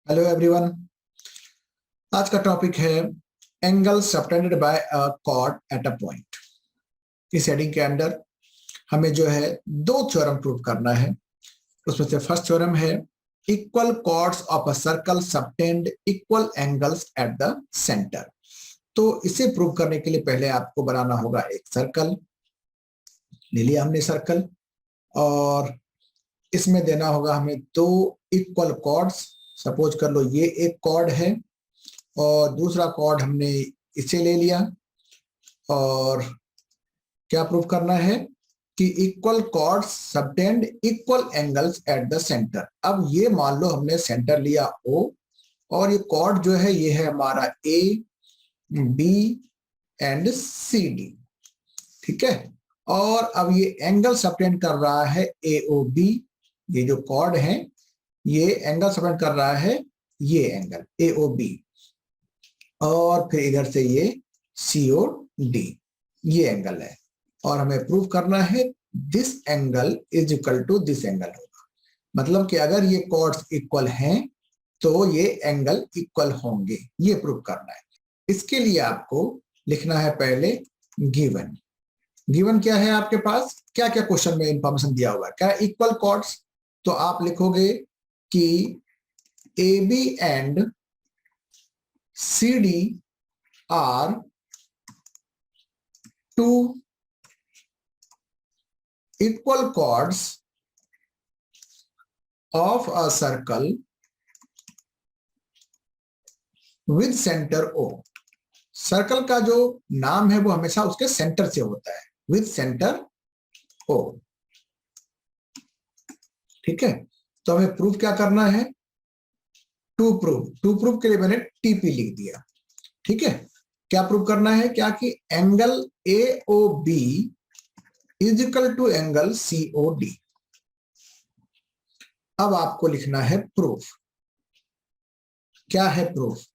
Hello everyone. आज का topic है angle subtended bye a cord at a point. इस हेडिंग के अंदर हमें जो है दो थ्योरम प्रूव करना है। उसमें से फर्स्ट थ्योरम है equal chords of a circle subtend equal angles at the centre. तो इसे प्रूव करने के लिए पहले आपको बनाना होगा एक सर्कल। ले लिया हमने सर्कल और इसमें देना होगा हमें दो इक्वल कॉर्ड्स। सपोज कर लो ये एक कॉर्ड है और दूसरा कॉर्ड हमने इसे ले लिया और क्या प्रूव करना है कि equal chords subtend equal angles at the centre. अब ये मान लो हमने सेंटर लिया O और ये कॉर्ड जो है ये है हमारा A, B एंड CD। ठीक है, और अब ये एंगल सबटेंड कर रहा है AOB। ये जो कॉर्ड है ये एंगल सबटेंड कर रहा है ये एंगल AOB और फिर इधर से ये COD ये एंगल है और हमें प्रूव करना है this angle is equal to this angle होगा। मतलब कि अगर ये कॉर्ड्स इक्वल हैं तो ये एंगल इक्वल होंगे, ये प्रूव करना है। इसके लिए आपको लिखना है पहले गिवन। गिवन क्या है आपके पास, क्या क्या क्वेश्चन में इंफॉर्मेशन दिया हुआ है। क्या इक्वल कॉर्ड्स, तो आप लिखोगे कि AB and CD are two equal chords of a circle with center O। Circle का जो नाम है वो हमेशा उसके सेंटर से होता है, विद सेंटर O। ठीक है, तो हमें प्रूफ क्या करना है, टू प्रूफ के लिए मैंने TP लिख दिया। ठीक है, क्या प्रूव करना है, क्या कि angle AOB is equal to angle COD। अब आपको लिखना है प्रूफ। क्या है प्रूफ,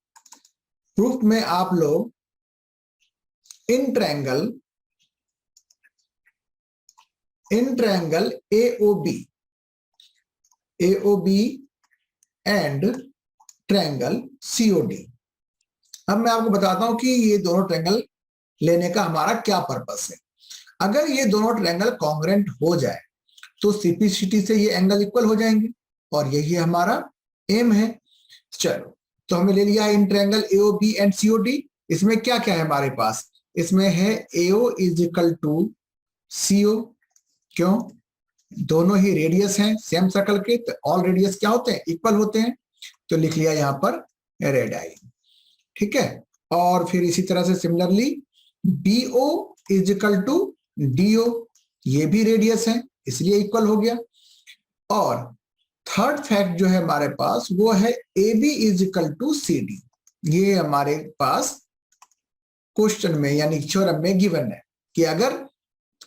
प्रूफ में आप लोग इन triangle AOB and triangle COD। अब मैं आपको बताता हूं कि ये दोनों ट्रायंगल लेने का हमारा क्या पर्पस है। अगर ये दोनों ट्रायंगल कॉन्ग्रुएंट हो जाए तो CPCT से ये एंगल इक्वल हो जाएंगे और यही हमारा एम है। चलो, तो हमने ले लिया इन ट्रायंगल AOB एंड COD। इसमें क्या क्या है हमारे पास, इसमें है AO is equal to CO। क्यों, दोनों ही रेडियस हैं सेम सर्कल के, तो ऑल रेडियस क्या होते हैं, इक्वल होते हैं। तो लिख लिया यहां पर रेडाई। ठीक है, और फिर इसी तरह से similarly BO is equal to DO, ये भी रेडियस है इसलिए इक्वल हो गया। और थर्ड फैक्ट जो है हमारे पास वो है AB is equal to CD। ये हमारे पास क्वेश्चन में यानी थ्योरम में गिवन है कि अगर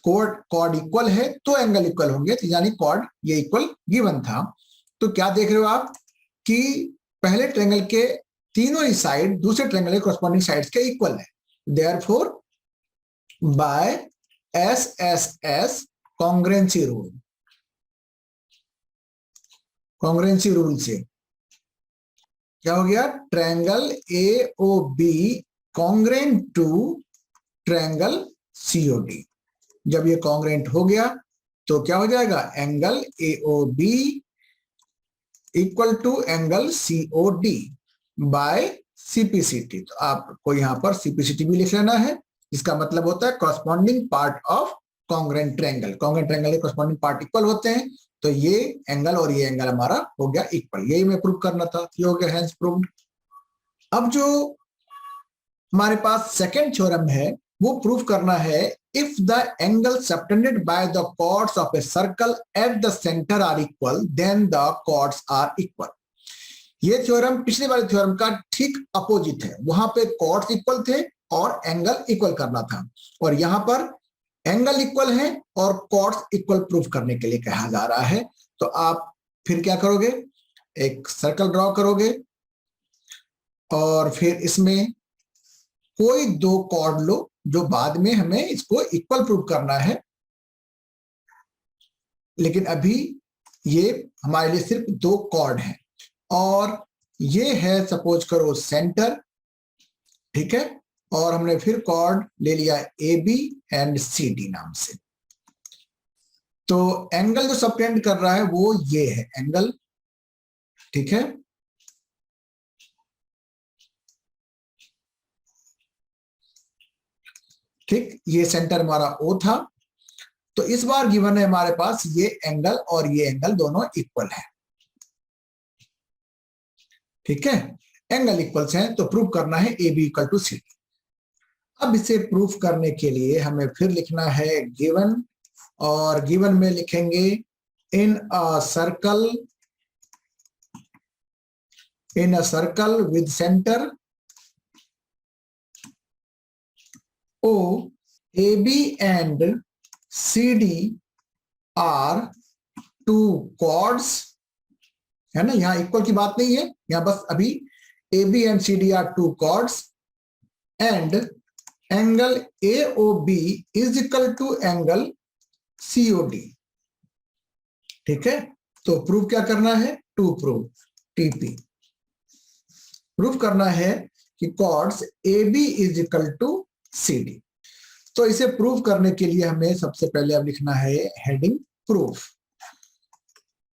कॉर्ड इक्वल है तो एंगल इक्वल होंगे, तो यानी कॉर्ड ये इक्वल गिवन था। तो क्या देख रहे हो आप कि पहले ट्रायंगल के तीनों ही साइड दूसरे ट्रायंगल के कॉरस्पॉन्डिंग साइड्स के इक्वल है। Therefore by SSS congruency rule से क्या हो गया, triangle AOB congruent to triangle COD। जब ये कॉन्ग्रुएंट हो गया तो क्या हो जाएगा, angle AOB equal to angle COD by CPCT। तो आपको यहां पर CPCT भी लिख लेना है। इसका मतलब होता है corresponding part of congruent triangle. Congruent triangle के कॉरस्पॉन्डिंग पार्ट इक्वल होते हैं, तो ये एंगल और ये एंगल हमारा हो गया इक्वल। यही मैं प्रूव करना था, ये हो गया हेंस प्रूव्ड। अब जो हमारे पास सेकंड थ्योरम है वो प्रूव करना है if the angle subtended by the chords of a circle at the centre are equal then the chords are equal. ये थ्योरम पिछले वाले थ्योरम का ठीक अपोजिट है। वहां पे कॉर्ड्स इक्वल थे और एंगल इक्वल करना था, और यहां पर एंगल इक्वल है और कॉर्ड्स इक्वल प्रूफ करने के लिए कहा जा रहा है। तो आप फिर क्या करोगे, एक सर्कल ड्रॉ करोगे और फिर इसमें कोई दो कॉर्ड लो जो बाद में हमें इसको इक्वल प्रूव करना है, लेकिन अभी ये हमारे लिए सिर्फ दो कॉर्ड हैं। और ये है सपोज करो सेंटर, ठीक है, और हमने फिर कॉर्ड ले लिया A B and C D नाम से। तो एंगल जो सबटेंड कर रहा है वो ये है एंगल, ठीक है। ठीक, ये सेंटर हमारा ओ था। तो इस बार गिवन है हमारे पास ये एंगल और ये एंगल दोनों इक्वल है, ठीक है। एंगल इक्वल्स हैं तो प्रूव करना है A B equal to C D. अब इसे प्रूफ करने के लिए हमें फिर लिखना है गिवन, और गिवन में लिखेंगे in a circle with centre O A B and C D are two chords, है ना। यहां इक्वल की बात नहीं है, यहां बस अभी A B and C D are two chords and angle AOB is equal to angle COD, ठीक है। तो प्रूव क्या करना है, टू प्रूव TP, प्रूव करना है कि chords AB is equal to CD। तो इसे प्रूव करने के लिए हमें सबसे पहले अब लिखना है हेडिंग प्रूफ।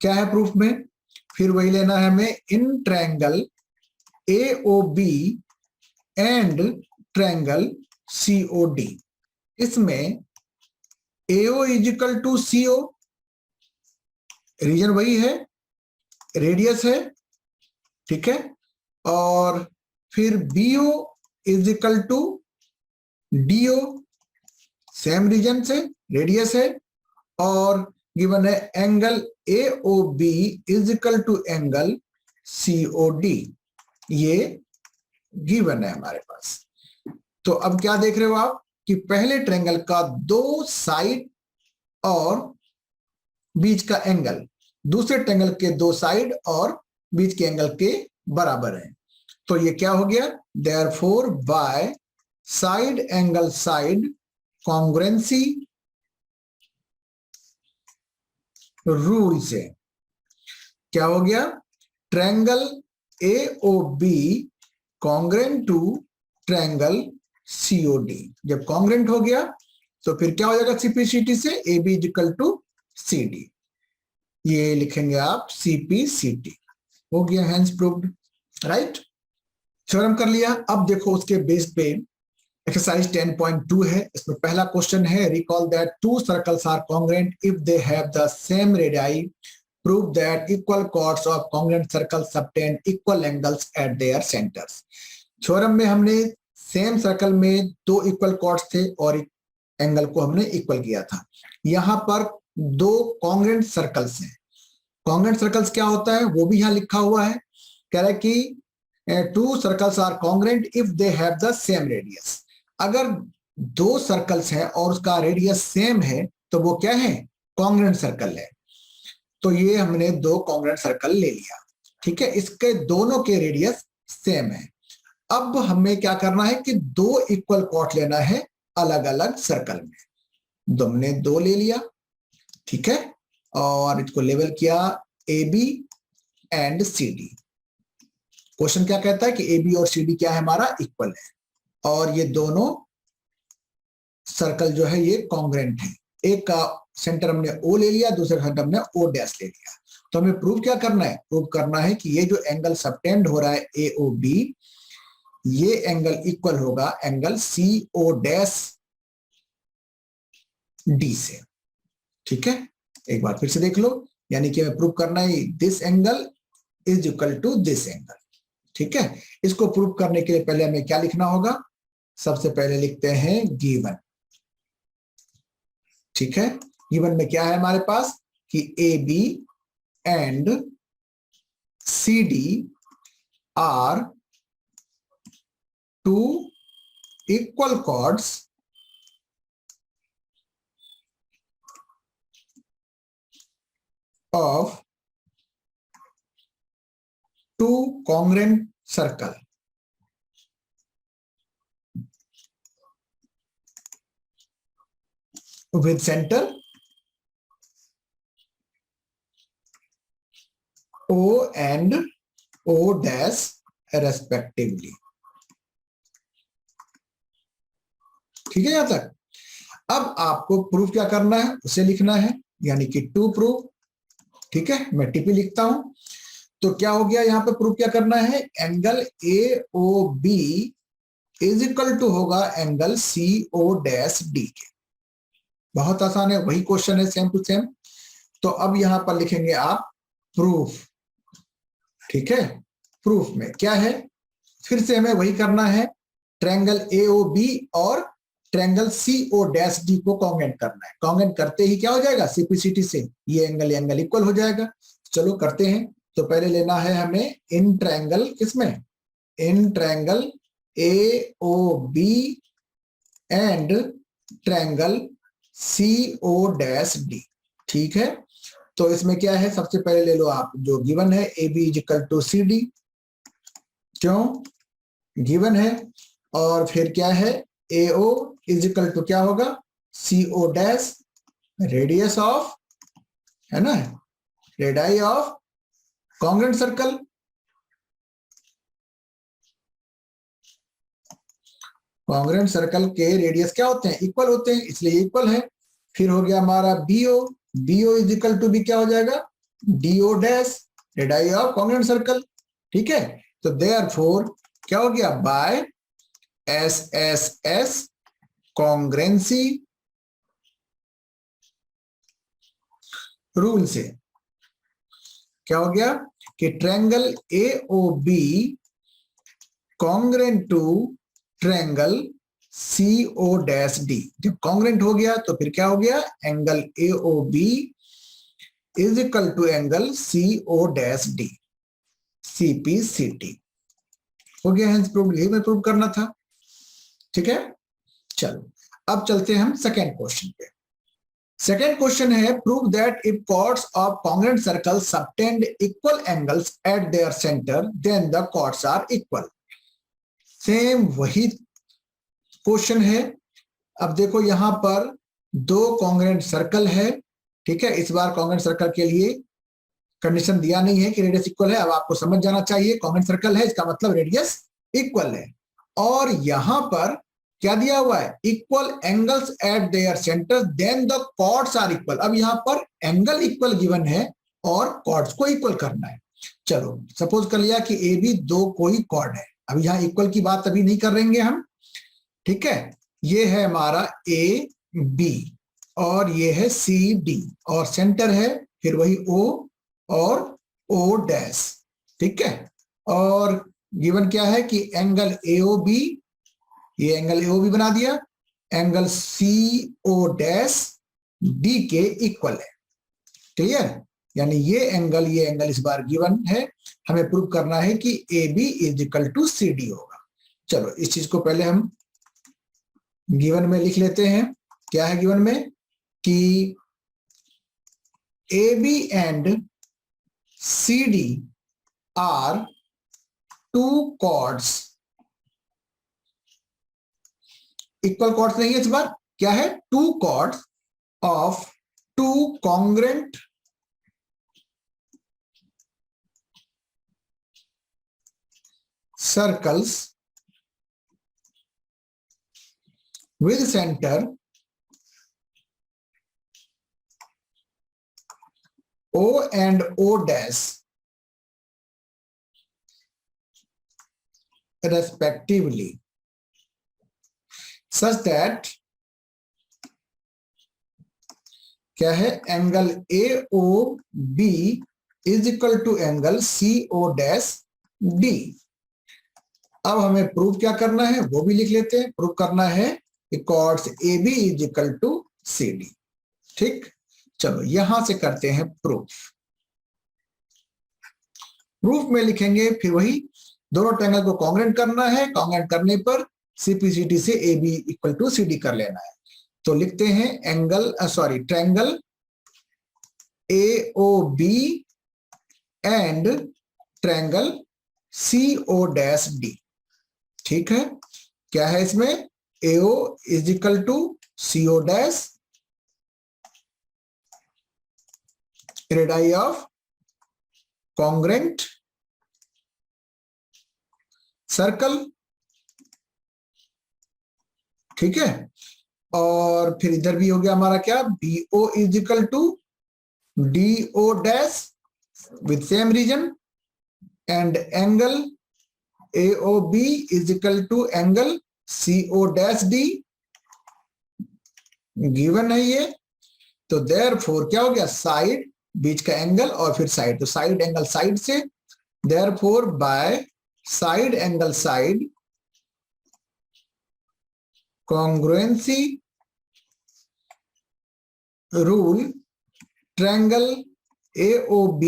क्या है प्रूफ में, फिर वही लेना है हमें इन triangle AOB and triangle COD। इसमें AO is equal to CO, reason वही है, रेडियस है, ठीक है। और फिर BO is equal to DO, same reason से, रेडियस है। और गिवन है angle AOB is equal to angle COD, ये गिवन है हमारे पास। तो अब क्या देख रहे हो आप कि पहले ट्रायंगल का दो साइड और बीच का एंगल दूसरे ट्रायंगल के दो साइड और बीच के एंगल के बराबर है। तो ये क्या हो गया, therefore by side angle side congruency rule से क्या हो गया, triangle AOB congruent to triangle COD। जब कॉन्ग्रुएंट हो गया तो फिर क्या हो जाएगा CPCT से, AB is equal to CD, ये लिखेंगे आप CPCT, हो गया हैंस प्रूव्ड, राइट। थ्योरम कर लिया। अब देखो उसके बेस पे एक्सरसाइज 10.2 है, इसमें पहला क्वेश्चन है recall that two circles are congruent if they have the same radii, prove that equal chords of congruent circles subtend equal angles at their centres. Theorem में हमने सेम सर्कल में दो equal chords थे और angle को हमने equal किया था। यहां पर दो कॉन्ग्रुएंट सर्कल्स हैं। कॉन्ग्रुएंट सर्कल्स क्या होता है वो भी यहां लिखा हुआ है, कह रहा है कि two circles are congruent if they have the same radius. अगर दो सर्कल्स हैं और उसका रेडियस सेम है तो वो क्या है, कॉन्ग्रुएंट सर्कल है। तो ये हमने दो कॉन्ग्रुएंट सर्कल ले लिया, ठीक है, इसके दोनों के रेडियस सेम है। अब हमें क्या करना है कि दो इक्वल कॉर्ड लेना है अलग अलग सर्कल में। हमने दो ले लिया, ठीक है, और इसको लेवल किया AB एंड CD। क्वेश्चन क्या कहता है कि AB और CD क्या है हमारा, इक्वल है, और ये दोनों सर्कल जो है ये कॉन्ग्रुएंट है। एक का सेंटर हमने O ले लिया, दूसरे का सेंटर हमने O डैश ले लिया। तो हमें प्रूव क्या करना है, प्रूव करना है कि ये जो एंगल सबटेंड हो रहा है AOB, ये एंगल इक्वल होगा एंगल CO डैश D से, ठीक है। एक बार फिर से देख लो, यानी कि हमें प्रूव करना है this angle is equal to this angle, ठीक है। इसको प्रूव करने के लिए पहले हमें क्या लिखना होगा, सबसे पहले लिखते हैं गिवन, ठीक है। गिवन में क्या है हमारे पास कि AB and CD are two equal chords of two congruent circle with center O and O dash respectively. ठीक है यहां तक। अब आपको प्रूफ क्या करना है उसे लिखना है, यानी कि टू प्रूफ। ठीक है, मैं टीपी लिखता हूं। तो क्या हो गया यहां पे प्रूफ क्या करना है, angle A O B is equal to होगा angle C O dash D के। बहुत आसान है, वही क्वेश्चन है सेम टू सेम। तो अब यहां पर लिखेंगे आप प्रूफ। ठीक है, प्रूफ में क्या है, फिर से हमें वही करना है, ट्रायंगल ए ओ बी और triangle C O dash D को कॉन्ग्रेंट करना है। कॉन्ग्रेंट करते ही क्या हो जाएगा, सीपीसीटी से ये एंगल इक्वल हो जाएगा। चलो करते हैं। तो पहले लेना है हमें इन ट्रायंगल, किसमें, इन triangle A O B and triangle C O dash D. ठीक है, तो इसमें क्या है, सबसे पहले ले लो आप जो गिवन है, A B is equal to C D, क्यों गिवन है। और फिर क्या है, A O is equal to क्या होगा, C O dash radius of, है ना, radii of congruent circle. Congruent circle के रेडियस क्या होते हैं, इक्वल होते हैं, इसलिए इक्वल है। फिर हो गया हमारा BO, BO is equal to भी क्या हो जाएगा, DO dash radii of congruent circle. ठीक है, तो देयरफॉर क्या हो गया, by S S S congruency rule से क्या हो गया कि triangle A O B congruent to triangle C O dash D. जब कॉन्ग्रेंट हो गया तो फिर क्या हो गया, angle A O B is equal to angle C O dash D, CPCT हो गया है प्रूव, यही में प्रूव करना था। ठीक है, चलो अब चलते हैं हम सेकेंड क्वेश्चन पे। सेकेंड क्वेश्चन है, prove that if chords of congruent circle subtend equal angles at their centre then the chords are equal. Same वही क्वेश्चन है। अब देखो यहां पर दो कॉन्ग्रेंट सर्कल है। ठीक है, इस बार कॉन्ग्रेंट सर्कल के लिए कंडीशन दिया नहीं है कि रेडियस इक्वल है, अब आपको समझ जाना चाहिए कॉन्ग्रेंट सर्कल है इसका मतलब रेडियस इक्वल है। और यहां पर क्या दिया हुआ है, equal angles at their centre then the chords are equal. अब यहां पर एंगल इक्वल गिवन है और कॉर्ड्स को इक्वल करना है। चलो सपोज कर लिया कि ए बी दो कोई कॉर्ड है, अब यहां इक्वल की बात अभी नहीं कर रहेंगे हम। ठीक है, ये है हमारा ए बी और ये है सी डी और सेंटर है फिर वही ओ और ओ डैश। ठीक है, और गिवन क्या है कि एंगल ए ओ बी, ये एंगल ए ओ बी बना दिया, angle C O dash D के इक्वल है। क्लियर, यानी ये एंगल इस बार गिवन है, हमें प्रूव करना है कि A B is equal to C D होगा। चलो इस चीज को पहले हम गिवन में लिख लेते हैं। क्या है गिवन में कि A B and C D are two chords, equal chords नहीं है इस बार, क्या है, two chords of two congruent circles with center O and O dash respectively such that क्या है, angle A O B is equal to angle C O dash D. अब हमें प्रूव क्या करना है वो भी लिख लेते हैं। प्रूव करना है कि chords A B is equal to C D. ठीक, चलो यहां से करते हैं प्रूफ। प्रूफ में लिखेंगे फिर वही, दोनों ट्रायंगल को कॉन्ग्रेंट करना है, कॉन्ग्रेंट करने पर सीपीसीटी से A B equal to C D कर लेना है। तो लिखते हैं angle triangle A O B and triangle C O dash D. ठीक है, क्या है इसमें, AO is equal to CO dash radii of congruent circle, ठीक है। और फिर इधर भी हो गया हमारा क्या, BO is equal to DO dash with same reason and angle AOB is equal to angle CO dash D, given है ये। तो देयरफॉर क्या हो गया, साइड बीच का एंगल और फिर साइड, तो साइड एंगल साइड से, therefore by side angle side congruency rule triangle AOB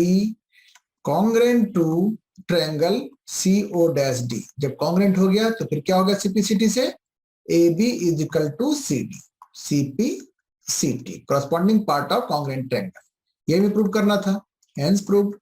congruent to triangle CO dash D। जब कॉन्ग्रुएंट हो गया तो फिर क्या होगा सिंप्लिसिटी से, AB is equal to CD, CP/CT, corresponding part of congruent triangle। ये भी प्रूव करना था, हेंस प्रूव्ड।